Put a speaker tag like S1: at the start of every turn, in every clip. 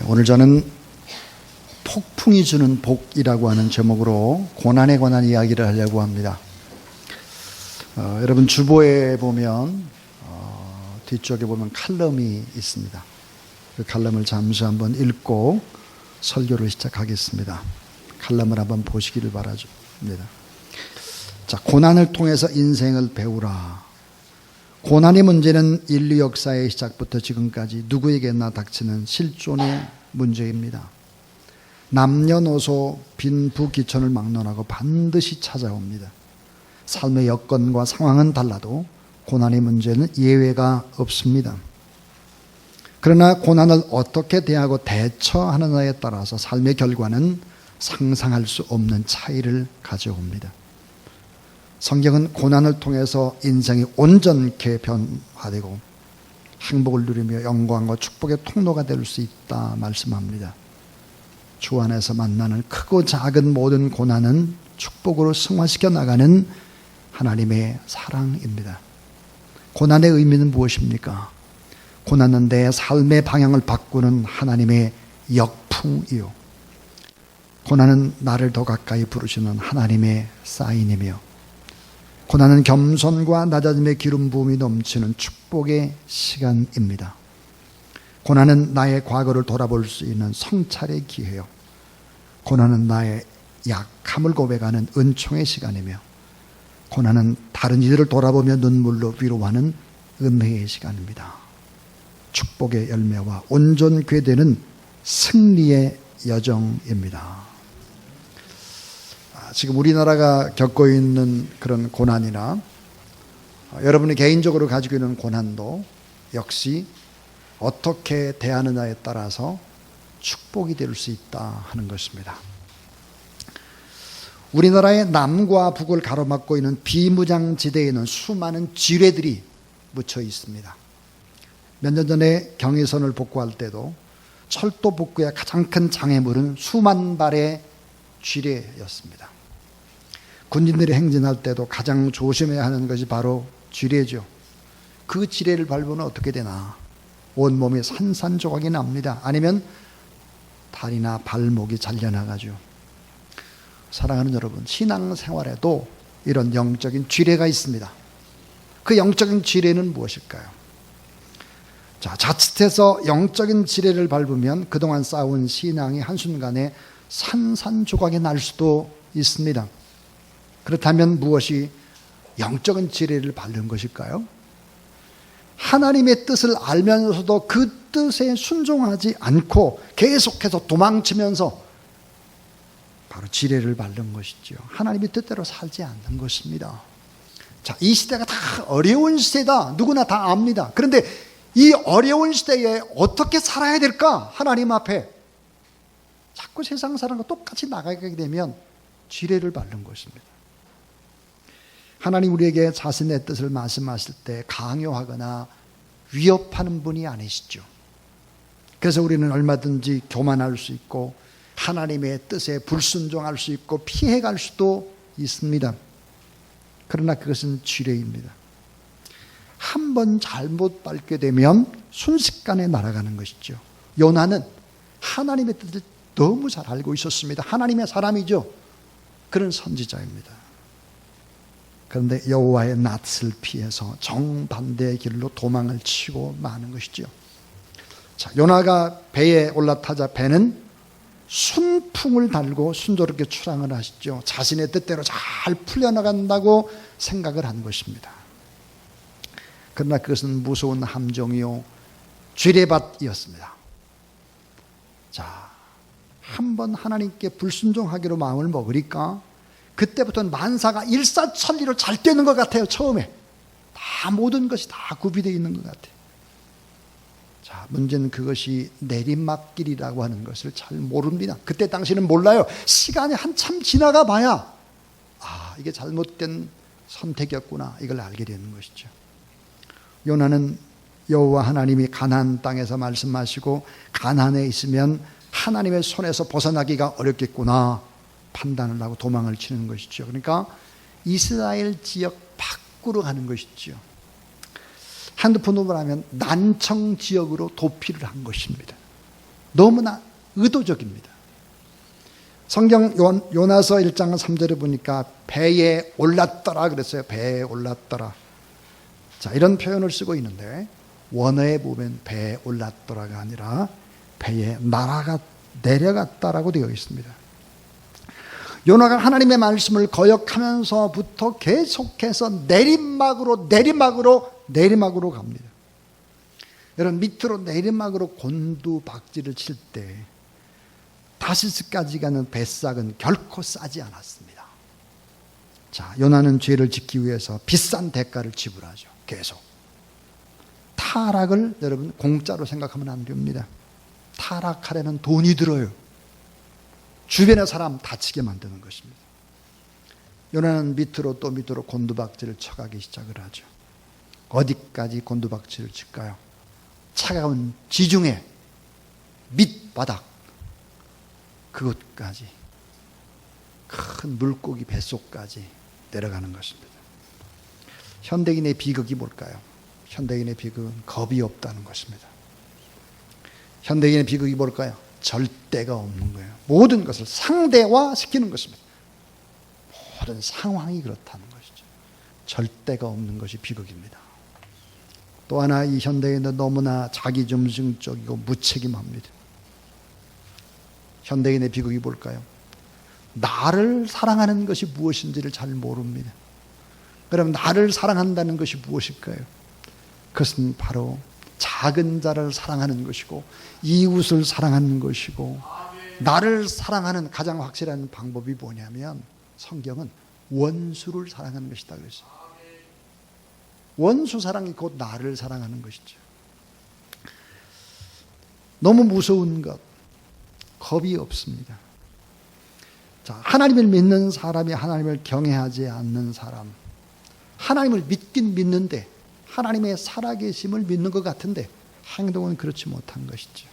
S1: 오늘 저는 폭풍이 주는 복이라고 하는 제목으로 고난에 관한 이야기를 하려고 합니다. 여러분 주보에 보면 뒤쪽에 보면 칼럼이 있습니다. 그 칼럼을 잠시 한번 읽고 설교를 시작하겠습니다. 칼럼을 한번 보시기를 바랍니다. 자, 고난을 통해서 인생을 배우라. 고난의 문제는 인류 역사의 시작부터 지금까지 누구에게나 닥치는 실존의 문제입니다. 남녀노소 빈부귀천을 막론하고 반드시 찾아옵니다. 삶의 여건과 상황은 달라도 고난의 문제는 예외가 없습니다. 그러나 고난을 어떻게 대하고 대처하느냐에 따라서 삶의 결과는 상상할 수 없는 차이를 가져옵니다. 성경은 고난을 통해서 인생이 온전케 변화되고 행복을 누리며 영광과 축복의 통로가 될 수 있다 말씀합니다. 주 안에서 만나는 크고 작은 모든 고난은 축복으로 승화시켜 나가는 하나님의 사랑입니다. 고난의 의미는 무엇입니까? 고난은 내 삶의 방향을 바꾸는 하나님의 역풍이요, 고난은 나를 더 가까이 부르시는 하나님의 사인이며, 고난은 겸손과 낮아짐의 기름 부음이 넘치는 축복의 시간입니다. 고난은 나의 과거를 돌아볼 수 있는 성찰의 기회요, 고난은 나의 약함을 고백하는 은총의 시간이며, 고난은 다른 이들을 돌아보며 눈물로 위로하는 은혜의 시간입니다. 축복의 열매와 온전케 되는 승리의 여정입니다. 지금 우리나라가 겪고 있는 그런 고난이나 여러분이 개인적으로 가지고 있는 고난도 역시 어떻게 대하느냐에 따라서 축복이 될 수 있다 하는 것입니다. 우리나라의 남과 북을 가로막고 있는 비무장지대에는 수많은 지뢰들이 묻혀 있습니다. 몇 년 전에 경의선을 복구할 때도 철도 복구의 가장 큰 장애물은 수만 발의 지뢰였습니다. 군인들이 행진할 때도 가장 조심해야 하는 것이 바로 지뢰죠. 그 지뢰를 밟으면 어떻게 되나? 온몸이 산산조각이 납니다. 아니면 다리나 발목이 잘려나가죠. 사랑하는 여러분, 신앙생활에도 이런 영적인 지뢰가 있습니다. 그 영적인 지뢰는 무엇일까요? 자, 자칫해서 영적인 지뢰를 밟으면 그동안 쌓아온 신앙이 한순간에 산산조각이 날 수도 있습니다. 그렇다면 무엇이 영적인 지뢰를 밟는 것일까요? 하나님의 뜻을 알면서도 그 뜻에 순종하지 않고 계속해서 도망치면서 바로 지뢰를 밟는 것이죠. 하나님의 뜻대로 살지 않는 것입니다. 자, 이 시대가 다 어려운 시대다. 누구나 다 압니다. 그런데 이 어려운 시대에 어떻게 살아야 될까? 하나님 앞에 자꾸 세상 사람과 똑같이 나가게 되면 지뢰를 밟는 것입니다. 하나님 우리에게 자신의 뜻을 말씀하실 때 강요하거나 위협하는 분이 아니시죠. 그래서 우리는 얼마든지 교만할 수 있고 하나님의 뜻에 불순종할 수 있고 피해갈 수도 있습니다. 그러나 그것은 지뢰입니다. 한 번 잘못 밟게 되면 순식간에 날아가는 것이죠. 요나는 하나님의 뜻을 너무 잘 알고 있었습니다. 하나님의 사람이죠. 그런 선지자입니다. 그런데 여호와의 낯을 피해서 정반대의 길로 도망을 치고 마는 것이죠. 자, 요나가 배에 올라타자 배는 순풍을 달고 순조롭게 출항을 하시죠. 자신의 뜻대로 잘 풀려나간다고 생각을 한 것입니다. 그러나 그것은 무서운 함정이요, 쥐레밭이었습니다. 자, 한번 하나님께 불순종하기로 마음을 먹으니까 그때부터는 만사가 일사천리로 잘 되는 것 같아요. 처음에 다 모든 것이 다 구비되어 있는 것 같아요. 자, 문제는 그것이 내리막길이라고 하는 것을 잘 모릅니다. 그때 당시는 몰라요. 시간이 한참 지나가 봐야 이게 잘못된 선택이었구나, 이걸 알게 되는 것이죠. 요나는 여호와 하나님이 가나안 땅에서 말씀하시고 가나안에 있으면 하나님의 손에서 벗어나기가 어렵겠구나 판단을 하고 도망을 치는 것이죠. 그러니까 이스라엘 지역 밖으로 가는 것이죠. 핸드폰으로 말하면 난청 지역으로 도피를 한 것입니다. 너무나 의도적입니다. 성경 요나서 1장 3절에 보니까 배에 올랐더라 그랬어요. 배에 올랐더라. 자, 이런 표현을 쓰고 있는데 원어에 보면 배에 올랐더라가 아니라 배에 내려갔다라고 되어 있습니다. 요나가 하나님의 말씀을 거역하면서부터 계속해서 내리막으로 갑니다. 여러분, 밑으로 내리막으로 곤두박질을 칠 때 다시스까지 가는 뱃삭은 결코 싸지 않았습니다. 자, 요나는 죄를 짓기 위해서 비싼 대가를 지불하죠. 계속. 타락을 여러분 공짜로 생각하면 안 됩니다. 타락하려면 돈이 들어요. 주변의 사람 다치게 만드는 것입니다. 요나는 밑으로 또 밑으로 곤두박질을 쳐가기 시작을 하죠. 어디까지 곤두박질을 칠까요? 차가운 지중해 밑바닥 그곳까지, 큰 물고기 뱃속까지 내려가는 것입니다. 현대인의 비극이 뭘까요? 현대인의 비극은 겁이 없다는 것입니다. 현대인의 비극이 뭘까요? 절대가 없는 거예요. 모든 것을 상대화시키는 것입니다. 모든 상황이 그렇다는 것이죠. 절대가 없는 것이 비극입니다. 또 하나, 이 현대인은 너무나 자기중심적이고 무책임합니다. 현대인의 비극이 뭘까요? 나를 사랑하는 것이 무엇인지를 잘 모릅니다. 그럼 나를 사랑한다는 것이 무엇일까요? 그것은 바로 작은 자를 사랑하는 것이고 이웃을 사랑하는 것이고, 나를 사랑하는 가장 확실한 방법이 뭐냐면 성경은 원수를 사랑하는 것이다 그랬어요. 원수 사랑이 곧 나를 사랑하는 것이죠. 너무 무서운 것, 겁이 없습니다. 자, 하나님을 믿는 사람이 하나님을 경외하지 않는 사람, 하나님을 믿긴 믿는데 하나님의 살아계심을 믿는 것 같은데 행동은 그렇지 못한 것이죠.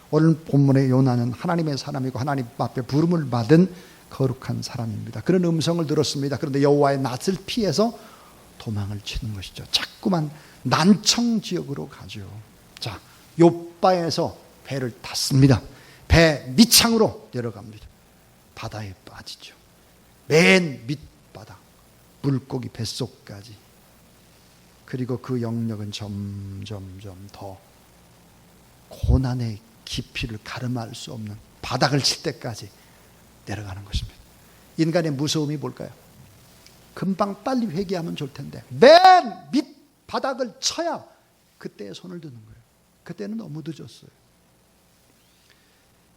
S1: 오늘 본문의 요나는 하나님의 사람이고 하나님 앞에 부름을 받은 거룩한 사람입니다. 그런 음성을 들었습니다. 그런데 여호와의 낯을 피해서 도망을 치는 것이죠. 자꾸만 난청 지역으로 가죠. 자, 욥바에서 배를 탔습니다. 배 밑창으로 내려갑니다. 바다에 빠지죠. 맨 밑바닥, 물고기 뱃속까지. 그리고 그 영역은 점점점 더 고난의 깊이를 가름할 수 없는 바닥을 칠 때까지 내려가는 것입니다. 인간의 무서움이 뭘까요? 금방 빨리 회개하면 좋을 텐데 맨 밑바닥을 쳐야 그때 손을 드는 거예요. 그때는 너무 늦었어요.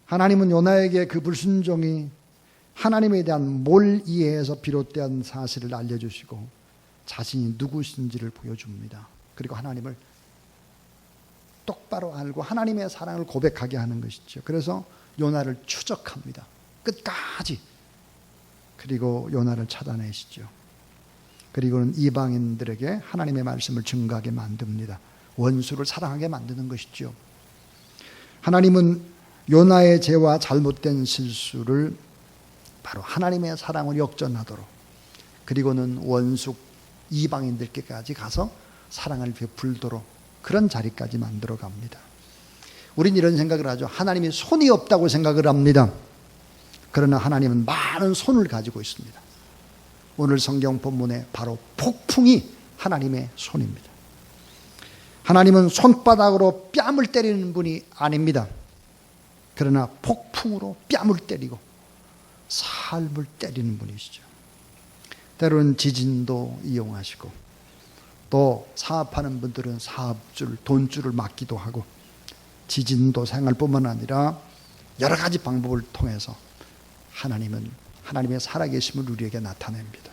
S1: 하나님은 요나에게 그 불순종이 하나님에 대한 몰이해에서 비롯된 사실을 알려주시고 자신이 누구신지를 보여줍니다. 그리고 하나님을 똑바로 알고 하나님의 사랑을 고백하게 하는 것이죠. 그래서 요나를 추적합니다. 끝까지. 그리고 요나를 찾아내시죠. 그리고는 이방인들에게 하나님의 말씀을 증거하게 만듭니다. 원수를 사랑하게 만드는 것이죠. 하나님은 요나의 죄와 잘못된 실수를 바로 하나님의 사랑을 역전하도록, 그리고는 원수 이방인들께까지 가서 사랑을 베풀도록 그런 자리까지 만들어 갑니다. 우린 이런 생각을 하죠. 하나님이 손이 없다고 생각을 합니다. 그러나 하나님은 많은 손을 가지고 있습니다. 오늘 성경 본문에 바로 폭풍이 하나님의 손입니다. 하나님은 손바닥으로 뺨을 때리는 분이 아닙니다. 그러나 폭풍으로 뺨을 때리고 삶을 때리는 분이시죠. 때로는 지진도 이용하시고, 또 사업하는 분들은 사업줄, 돈줄을 막기도 하고, 지진도 생활뿐만 아니라 여러 가지 방법을 통해서 하나님은 하나님의 살아계심을 우리에게 나타냅니다.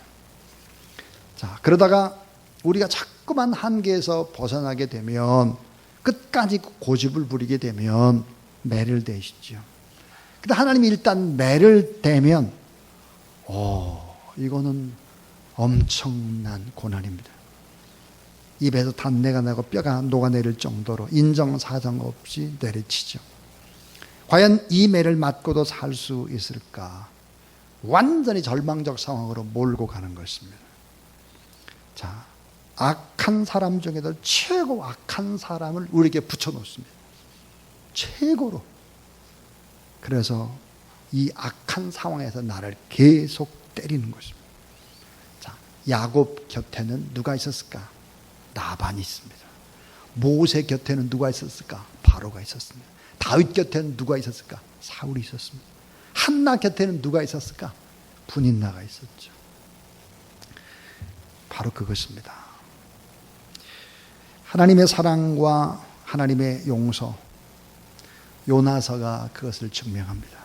S1: 자, 그러다가 우리가 자꾸만 한계에서 벗어나게 되면, 끝까지 고집을 부리게 되면 매를 대시죠. 근데 하나님이 일단 매를 대면 이거는 엄청난 고난입니다. 입에서 단내가 나고 뼈가 녹아내릴 정도로 인정사정 없이 내리치죠. 과연 이 매를 맞고도 살 수 있을까? 완전히 절망적 상황으로 몰고 가는 것입니다. 자, 악한 사람 중에도 최고 악한 사람을 우리에게 붙여놓습니다. 최고로 그래서 이 악한 상황에서 나를 계속 때리는 것입니다. 자, 야곱 곁에는 누가 있었을까? 나반이 있습니다. 모세 곁에는 누가 있었을까? 바로가 있었습니다. 다윗 곁에는 누가 있었을까? 사울이 있었습니다. 한나 곁에는 누가 있었을까? 분인나가 있었죠. 바로 그것입니다. 하나님의 사랑과 하나님의 용서, 요나서가 그것을 증명합니다.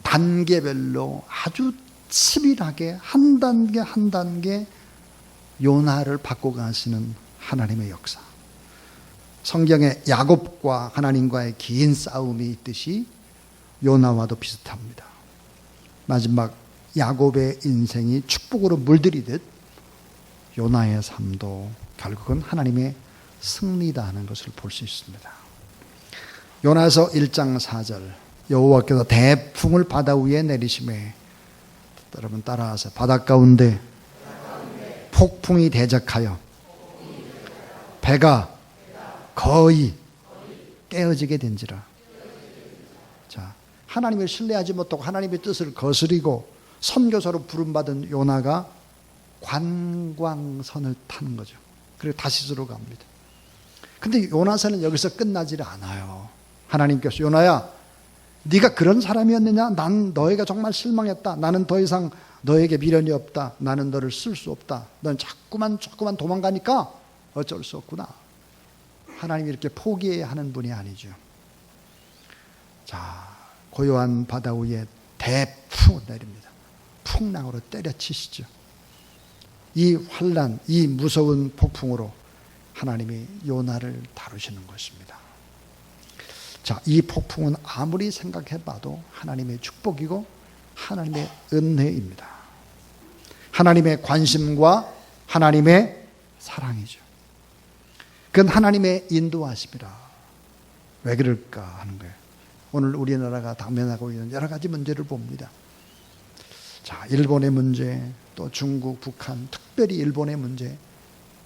S1: 단계별로 아주 치밀하게 한 단계 한 단계 요나를 바꿔가시는 하나님의 역사. 성경에 야곱과 하나님과의 긴 싸움이 있듯이 요나와도 비슷합니다. 마지막 야곱의 인생이 축복으로 물들이듯 요나의 삶도 결국은 하나님의 승리다 하는 것을 볼 수 있습니다. 요나서 1장 4절, 여호와께서 대풍을 바다 위에 내리심에, 여러분 따라하세요. 바다 가운데 폭풍이 대적하여 배가 거의 깨어지게 된지라. 자, 하나님을 신뢰하지 못하고 하나님의 뜻을 거스리고 선교사로 부름받은 요나가 관광선을 타는 거죠. 그리고 다시스로 갑니다. 근데 요나서는 여기서 끝나질 않아요. 하나님께서 요나야, 네가 그런 사람이었느냐? 난 너에게 정말 실망했다. 나는 더 이상 너에게 미련이 없다. 나는 너를 쓸 수 없다. 넌 자꾸만 도망가니까 어쩔 수 없구나. 하나님이 이렇게 포기해야 하는 분이 아니죠. 자, 고요한 바다 위에 대풍을 내립니다. 풍랑으로 때려치시죠. 이 환난, 이 무서운 폭풍으로 하나님이 요나를 다루시는 것입니다. 자, 이 폭풍은 아무리 생각해봐도 하나님의 축복이고 하나님의 은혜입니다. 하나님의 관심과 하나님의 사랑이죠. 그건 하나님의 인도하심이라. 왜 그럴까 하는 거예요. 오늘 우리나라가 당면하고 있는 여러 가지 문제를 봅니다. 자, 일본의 문제, 또 중국, 북한, 특별히 일본의 문제,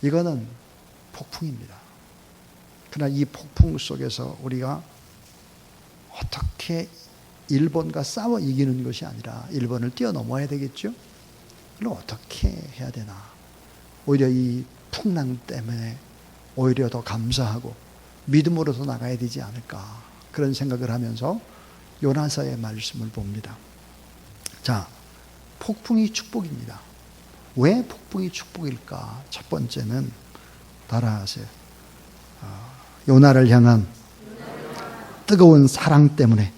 S1: 이거는 폭풍입니다. 그러나 이 폭풍 속에서 우리가 어떻게 일본과 싸워 이기는 것이 아니라 일본을 뛰어넘어야 되겠죠? 그럼 어떻게 해야 되나? 오히려 이 풍랑 때문에 오히려 더 감사하고 믿음으로서 나가야 되지 않을까, 그런 생각을 하면서 요나서의 말씀을 봅니다. 자, 폭풍이 축복입니다. 왜 폭풍이 축복일까? 첫 번째는 따라하세요. 요나를 향한 뜨거운 사랑 때문에.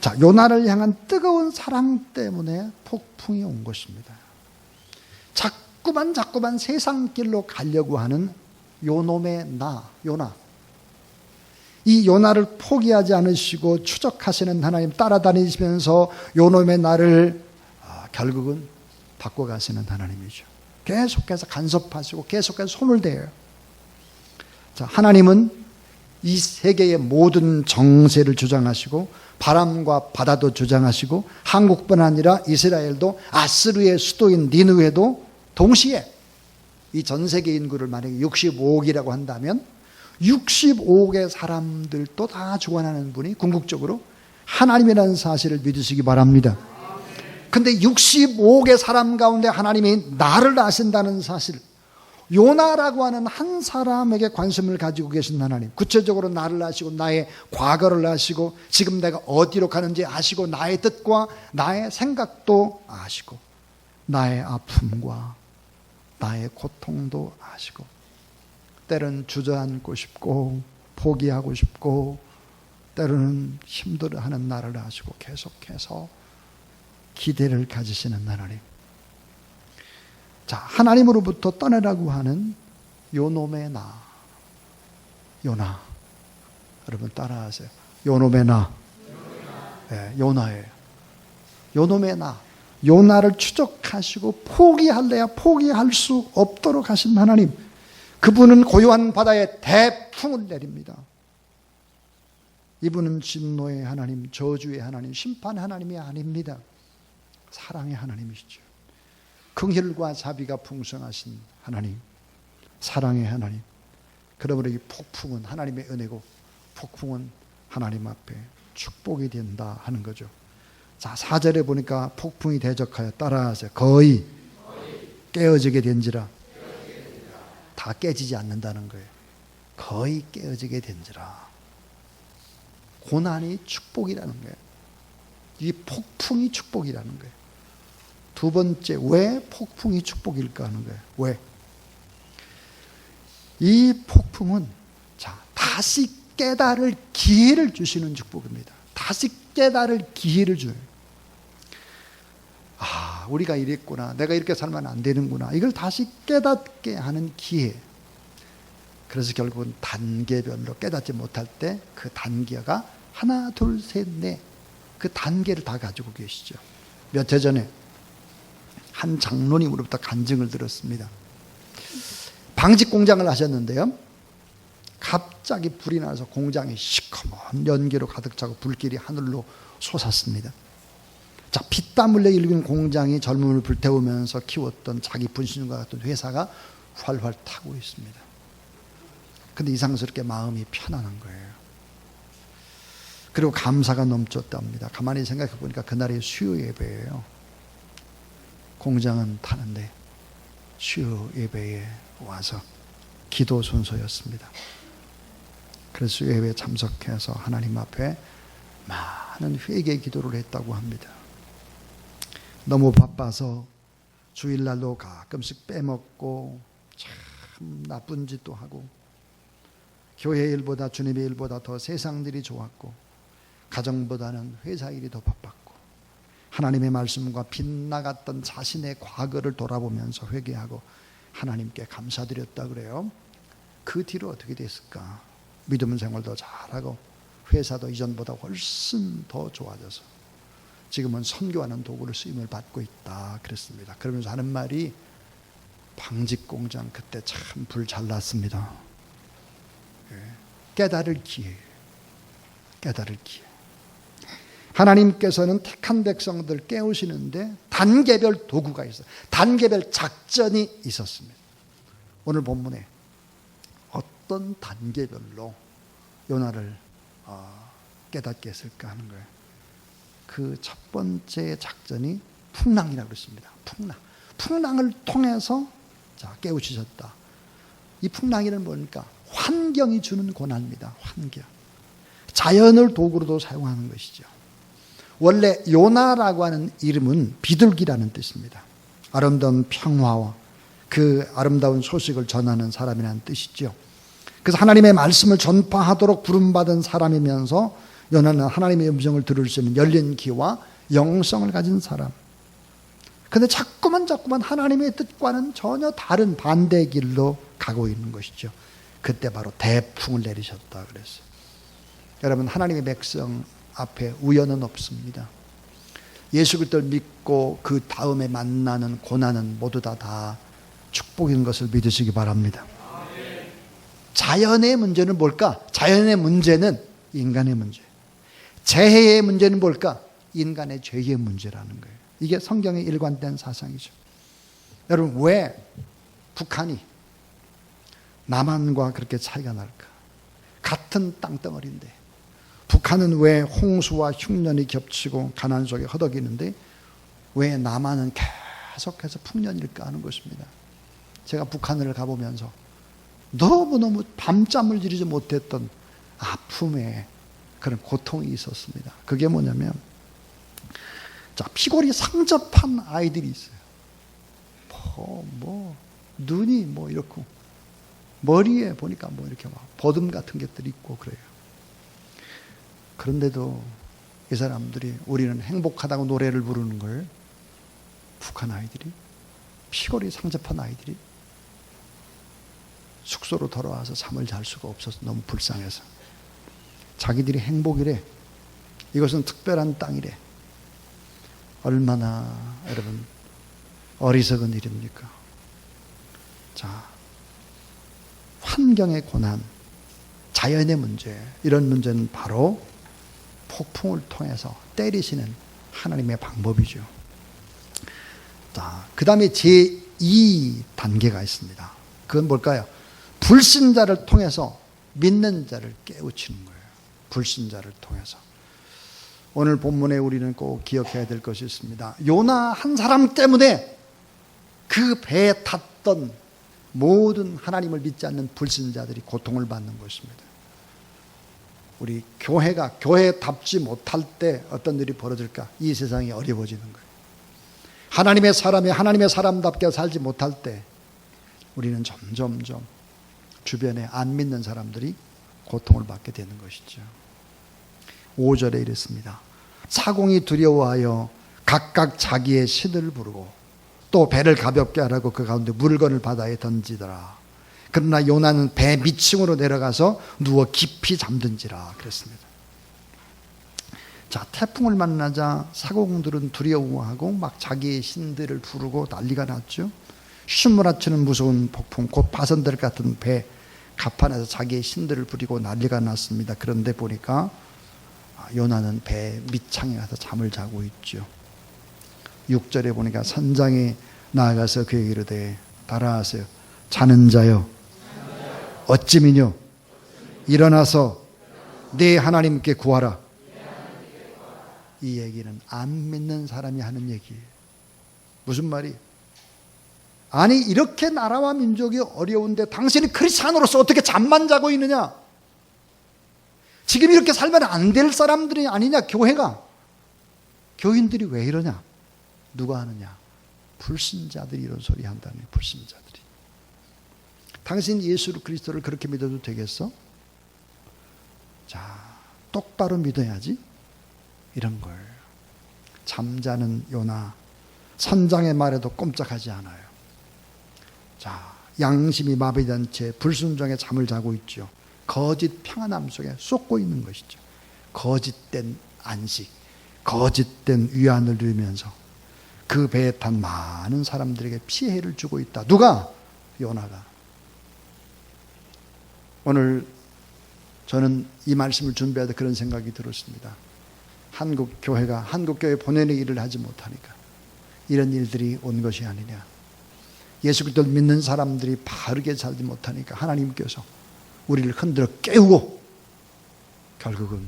S1: 자, 요나를 향한 뜨거운 사랑 때문에 폭풍이 온 것입니다. 자꾸만 세상 길로 가려고 하는 요놈의 요나. 이 요나를 포기하지 않으시고 추적하시는 하나님, 따라다니시면서 요놈의 나를 결국은 바꿔가시는 하나님이죠. 계속해서 간섭하시고 계속해서 손을 대요. 자, 하나님은 이 세계의 모든 정세를 주장하시고 바람과 바다도 주장하시고 한국뿐 아니라 이스라엘도 아스르의 수도인 니느웨도 동시에 이 전 세계 인구를 만약에 65억이라고 한다면 65억의 사람들도 다 주관하는 분이 궁극적으로 하나님이라는 사실을 믿으시기 바랍니다. 근데 65억의 사람 가운데 하나님이 나를 아신다는 사실, 요나라고 하는 한 사람에게 관심을 가지고 계신 하나님, 구체적으로 나를 아시고 나의 과거를 아시고 지금 내가 어디로 가는지 아시고 나의 뜻과 나의 생각도 아시고 나의 아픔과 나의 고통도 아시고 때로는 주저앉고 싶고 포기하고 싶고 때로는 힘들어하는 나를 아시고 계속해서 기대를 가지시는 하나님. 자, 하나님으로부터 떠나라고 하는 요놈의 요나. 여러분 따라하세요. 요놈의 네, 요나예요. 요놈의 요나를 추적하시고 포기할래야 포기할 수 없도록 하신 하나님. 그분은 고요한 바다에 대풍을 내립니다. 이분은 진노의 하나님, 저주의 하나님, 심판의 하나님이 아닙니다. 사랑의 하나님이시죠. 긍휼과 자비가 풍성하신 하나님, 사랑의 하나님. 그러므로 이 폭풍은 하나님의 은혜고 폭풍은 하나님 앞에 축복이 된다 하는 거죠. 자, 4절에 보니까 폭풍이 대적하여 따라하세요. 거의 깨어지게 된지라. 다 깨지지 않는다는 거예요. 거의 깨어지게 된지라. 고난이 축복이라는 거예요. 이 폭풍이 축복이라는 거예요. 두 번째, 왜 폭풍이 축복일까 하는 거예요. 왜? 이 폭풍은 자, 다시 깨달을 기회를 주시는 축복입니다. 다시 깨달을 기회를 줘요. 아, 우리가 이랬구나. 내가 이렇게 살면 안 되는구나. 이걸 다시 깨닫게 하는 기회. 그래서 결국은 단계별로 깨닫지 못할 때 그 단계가 하나, 둘, 셋, 넷. 그 단계를 다 가지고 계시죠. 몇 해 전에 한 장로님으로부터 간증을 들었습니다. 방직 공장을 하셨는데요. 갑자기 불이 나서 공장이 시커먼 연기로 가득 차고 불길이 하늘로 솟았습니다. 자, 피땀 흘려 일군 공장이 젊음을 불태우면서 키웠던 자기 분신과 같은 회사가 활활 타고 있습니다. 근데 이상스럽게 마음이 편안한 거예요. 그리고 감사가 넘쳤답니다. 가만히 생각해 보니까 그날이 수요 예배예요. 공장은 타는데 수요 예배에 와서 기도 순서였습니다. 그래서 수요 예배에 참석해서 하나님 앞에 많은 회개 기도를 했다고 합니다. 너무 바빠서 주일날도 가끔씩 빼먹고 참 나쁜 짓도 하고 교회 일보다 주님의 일보다 더 세상 일이 좋았고 가정보다는 회사 일이 더 바빴고 하나님의 말씀과 빗나갔던 자신의 과거를 돌아보면서 회개하고 하나님께 감사드렸다 그래요. 그 뒤로 어떻게 됐을까? 믿음 생활도 잘하고 회사도 이전보다 훨씬 더 좋아져서 지금은 선교하는 도구를 쓰임을 받고 있다 그랬습니다. 그러면서 하는 말이 방직 공장 그때 참 불 잘 났습니다. 깨달을 기회, 깨달을 기회. 하나님께서는 택한 백성들 깨우시는데 단계별 도구가 있어요. 단계별 작전이 있었습니다. 오늘 본문에 어떤 단계별로 요나를 깨닫게 했을까 하는 거예요. 그 첫 번째 작전이 풍랑이라고 그랬습니다. 풍랑을 통해서 자, 깨우치셨다. 이 풍랑이란 뭡니까? 환경이 주는 고난입니다. 환경. 자연을 도구로도 사용하는 것이죠. 원래 요나라고 하는 이름은 비둘기라는 뜻입니다. 아름다운 평화와 그 아름다운 소식을 전하는 사람이라는 뜻이죠. 그래서 하나님의 말씀을 전파하도록 부름받은 사람이면서 요나는 하나님의 음성을 들을 수 있는 열린 귀와 영성을 가진 사람. 그런데 자꾸만 하나님의 뜻과는 전혀 다른 반대의 길로 가고 있는 것이죠. 그때 바로 대풍을 내리셨다 그랬어요. 여러분, 하나님의 백성 앞에 우연은 없습니다. 예수 그리스도를 믿고 그 다음에 만나는 고난은 모두 다 축복인 것을 믿으시기 바랍니다. 자연의 문제는 뭘까? 자연의 문제는 인간의 문제. 재해의 문제는 뭘까? 인간의 죄의 문제라는 거예요. 이게 성경의 일관된 사상이죠. 여러분, 왜 북한이 남한과 그렇게 차이가 날까? 같은 땅덩어리인데 북한은 왜 홍수와 흉년이 겹치고 가난 속에 허덕이는데 왜 남한은 계속해서 풍년일까 하는 것입니다. 제가 북한을 가보면서 너무너무 밤잠을 지르지 못했던 아픔에 그런 고통이 있었습니다. 그게 뭐냐면 자, 피골이 상접한 아이들이 있어요. 눈이 이렇고 머리에 보니까 이렇게 막 버듬 같은 것들이 있고 그래요. 그런데도 이 사람들이 우리는 행복하다고 노래를 부르는 걸 북한 아이들이 피골이 상접한 아이들이 숙소로 돌아와서 잠을 잘 수가 없어서 너무 불쌍해서 자기들이 행복이래. 이것은 특별한 땅이래. 얼마나 여러분 어리석은 일입니까? 자, 환경의 고난, 자연의 문제, 이런 문제는 바로 폭풍을 통해서 때리시는 하나님의 방법이죠. 자, 그 다음에 제2단계가 있습니다. 그건 뭘까요? 불신자를 통해서 믿는 자를 깨우치는 거예요. 불신자를 통해서. 오늘 본문에 우리는 꼭 기억해야 될 것이 있습니다. 요나 한 사람 때문에 그 배에 탔던 모든 하나님을 믿지 않는 불신자들이 고통을 받는 것입니다. 우리 교회가 교회답지 못할 때 어떤 일이 벌어질까? 이 세상이 어려워지는 거예요. 하나님의 사람이 하나님의 사람답게 살지 못할 때 우리는 점점점 주변에 안 믿는 사람들이 고통을 받게 되는 것이죠. 5절에 이랬습니다. 사공이 두려워하여 각각 자기의 신을 부르고 또 배를 가볍게 하라고 그 가운데 물건을 바다에 던지더라. 그러나 요나는 배 밑층으로 내려가서 누워 깊이 잠든지라 그랬습니다. 자, 태풍을 만나자 사공들은 두려워하고 막 자기의 신들을 부르고 난리가 났죠. 휘몰아치는 무서운 폭풍, 곧 파선들 같은 배 갑판에서 자기의 신들을 부리고 난리가 났습니다. 그런데 보니까 요나는 배 밑창에 가서 잠을 자고 있죠. 6절에 보니까 선장이 나아가서 그에게 이르되 따라하세요. 자는 자여 어찌미뇨 일어나서 네 하나님께 구하라. 이 얘기는 안 믿는 사람이 하는 얘기예요. 무슨 말이? 아니 이렇게 나라와 민족이 어려운데 당신이 크리스찬으로서 어떻게 잠만 자고 있느냐? 지금 이렇게 살면 안 될 사람들이 아니냐? 교회가. 교인들이 왜 이러냐? 누가 하느냐? 불신자들이 이런 소리 한다는 거예요. 불신자들이. 당신 예수 그리스도를 그렇게 믿어도 되겠어? 자, 똑바로 믿어야지. 이런 걸. 잠자는 요나, 선장의 말에도 꼼짝하지 않아요. 자, 양심이 마비된 채 불순종의 잠을 자고 있죠. 거짓 평안함 속에 쏟고 있는 것이죠. 거짓된 안식, 거짓된 위안을 누리면서 그 배에 탄 많은 사람들에게 피해를 주고 있다. 누가? 요나가. 오늘 저는 이 말씀을 준비하다 그런 생각이 들었습니다. 한국 교회가 한국 교회 본연의 일을 하지 못하니까 이런 일들이 온 것이 아니냐. 예수 그리스도를 믿는 사람들이 바르게 살지 못하니까 하나님께서 우리를 흔들어 깨우고 결국은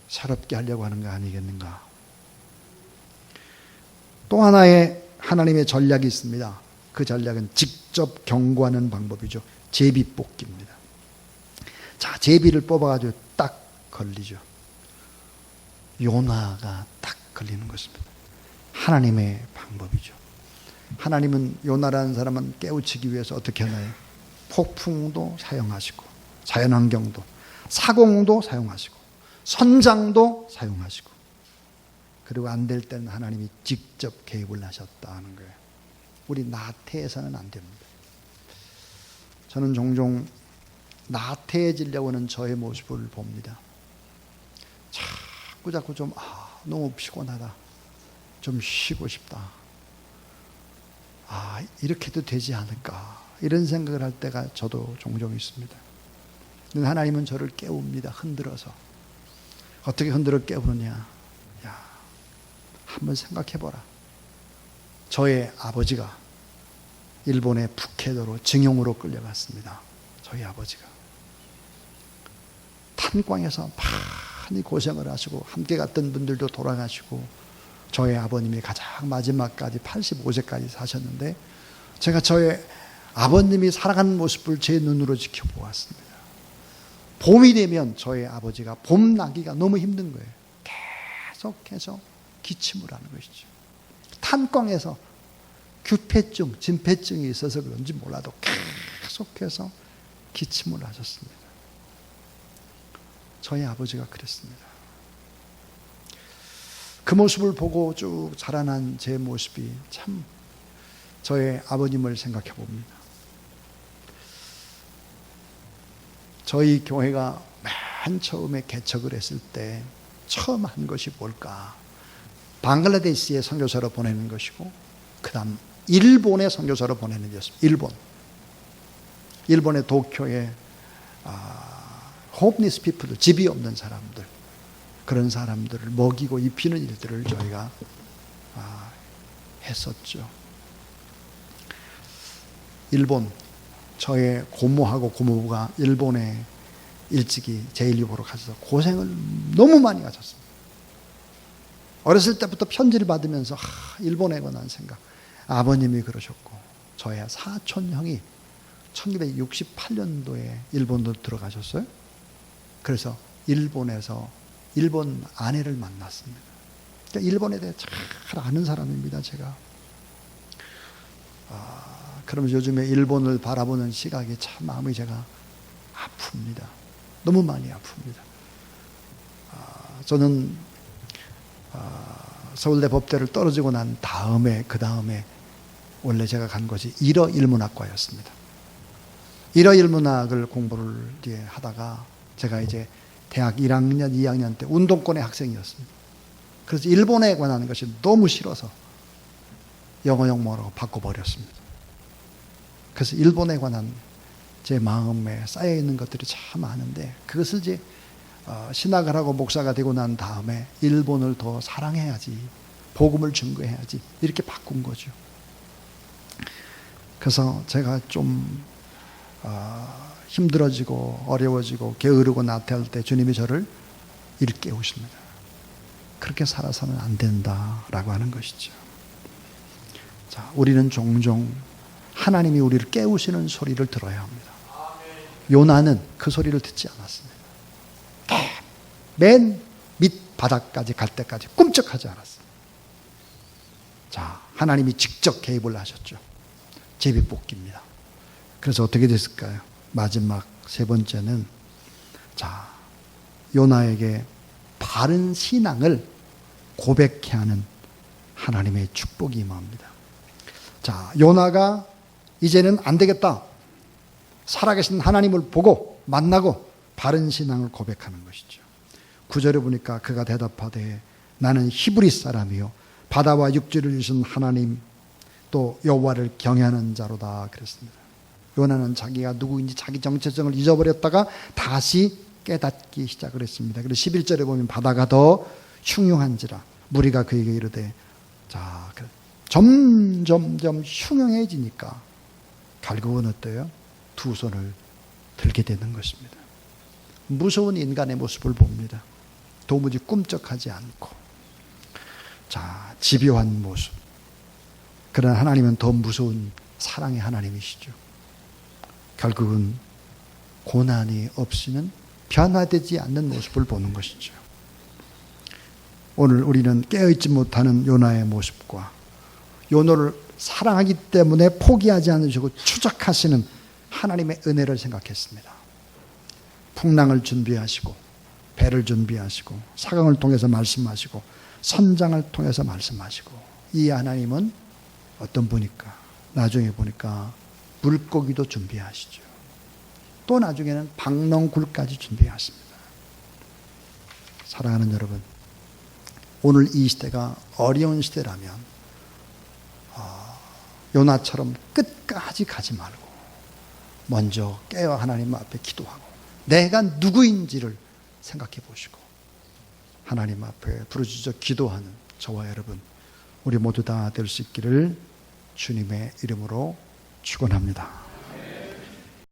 S1: 새롭게 하려고 하는 거 아니겠는가. 또 하나의 하나님의 전략이 있습니다. 그 전략은 직접 경고하는 방법이죠. 제비뽑기입니다. 자, 제비를 뽑아가지고 딱 걸리죠. 요나가 딱 걸리는 것입니다. 하나님의 방법이죠. 하나님은 요나라는 사람은 깨우치기 위해서 어떻게 하나요? 폭풍도 사용하시고 자연환경도 사공도 사용하시고 선장도 사용하시고 그리고 안 될 때는 하나님이 직접 개입을 하셨다 하는 거예요. 우리 나태해서는 안 됩니다. 저는 종종 나태해지려고 하는 저의 모습을 봅니다. 자꾸 좀 너무 피곤하다. 좀 쉬고 싶다. 이렇게도 되지 않을까. 이런 생각을 할 때가 저도 종종 있습니다. 근데 하나님은 저를 깨웁니다. 흔들어서. 어떻게 흔들어 깨우느냐. 야, 한번 생각해보라. 저의 아버지가 일본의 북해도로 징용으로 끌려갔습니다. 저희 아버지가. 탄광에서 많이 고생을 하시고 함께 갔던 분들도 돌아가시고 저의 아버님이 가장 마지막까지 85세까지 사셨는데 제가 저의 아버님이 살아가는 모습을 제 눈으로 지켜보았습니다. 봄이 되면 저의 아버지가 봄 나기가 너무 힘든 거예요. 계속해서 기침을 하는 것이죠. 탄광에서 규폐증, 진폐증이 있어서 그런지 몰라도 계속해서 기침을 하셨습니다. 저희 아버지가 그랬습니다. 그 모습을 보고 쭉 자라난 제 모습이 참 저의 아버님을 생각해 봅니다. 저희 교회가 맨 처음에 개척을 했을 때 처음 한 것이 뭘까? 방글라데시에 선교사로 보내는 것이고 그 다음 일본에 선교사로 보내는 것이었습니다. 일본의 도쿄에 홈리스 피플들, 집이 없는 사람들, 그런 사람들을 먹이고 입히는 일들을 저희가 했었죠. 일본, 저의 고모하고 고모부가 일본에 일찍이 제1리 보러 가셔서 고생을 너무 많이 하셨습니다. 어렸을 때부터 편지를 받으면서 일본에 관한 생각. 아버님이 그러셨고 저의 사촌 형이 1968년도에 일본으로 들어가셨어요. 그래서 일본에서 일본 아내를 만났습니다. 그러니까 일본에 대해 잘 아는 사람입니다, 제가. 그러면서 요즘에 일본을 바라보는 시각이 참 마음이 제가 아픕니다. 너무 많이 아픕니다. 저는 서울대 법대를 떨어지고 난 다음에 그 다음에 원래 제가 간 것이 일어일문학과였습니다. 일어일문학을 공부를 이제 하다가 제가 이제 대학 1학년, 2학년 때 운동권의 학생이었습니다. 그래서 일본에 관한 것이 너무 싫어서 영어 영모로 바꿔버렸습니다. 그래서 일본에 관한 제 마음에 쌓여있는 것들이 참 많은데 그것을 이제 신학을 하고 목사가 되고 난 다음에 일본을 더 사랑해야지, 복음을 증거해야지 이렇게 바꾼 거죠. 그래서 제가 좀 힘들어지고 어려워지고 게으르고 나태할 때 주님이 저를 일깨우십니다. 그렇게 살아서는 안 된다라고 하는 것이죠. 자, 우리는 종종 하나님이 우리를 깨우시는 소리를 들어야 합니다. 요나는 그 소리를 듣지 않았습니다. 맨 밑바닥까지 갈 때까지 꿈쩍하지 않았어요. 자, 하나님이 직접 개입을 하셨죠. 제비뽑기입니다. 그래서 어떻게 됐을까요? 마지막 세 번째는 자, 요나에게 바른 신앙을 고백해 하는 하나님의 축복이 임합니다. 자, 요나가 이제는 안 되겠다. 살아계신 하나님을 보고 만나고 바른 신앙을 고백하는 것이죠. 9절에 보니까 그가 대답하되 나는 히브리 사람이요 바다와 육지를 주신 하나님 또 여호와를 경외하는 자로다 그랬습니다. 요나는 자기가 누구인지 자기 정체성을 잊어버렸다가 다시 깨닫기 시작을 했습니다. 그래서 11절에 보면 바다가 더 흉흉한지라 무리가 그에게 이르되 자, 점점점 흉흉해지니까 결국은 어때요? 두 손을 들게 되는 것입니다. 무서운 인간의 모습을 봅니다. 도무지 꿈쩍하지 않고 자, 집요한 모습. 그러나 하나님은 더 무서운 사랑의 하나님이시죠. 결국은 고난이 없이는 변화되지 않는 모습을 보는 것이죠. 오늘 우리는 깨어있지 못하는 요나의 모습과 요나를 사랑하기 때문에 포기하지 않으시고 추적하시는 하나님의 은혜를 생각했습니다. 풍랑을 준비하시고 배를 준비하시고 사강을 통해서 말씀하시고 선장을 통해서 말씀하시고 이 하나님은 어떤 분일까? 나중에 보니까 물고기도 준비하시죠. 또 나중에는 박농굴까지 준비하십니다. 사랑하는 여러분, 오늘 이 시대가 어려운 시대라면 요나처럼 끝까지 가지 말고 먼저 깨어 하나님 앞에 기도하고 내가 누구인지를 생각해 보시고 하나님 앞에 부르짖어 기도하는 저와 여러분 우리 모두 다 될 수 있기를 주님의 이름으로 축원합니다.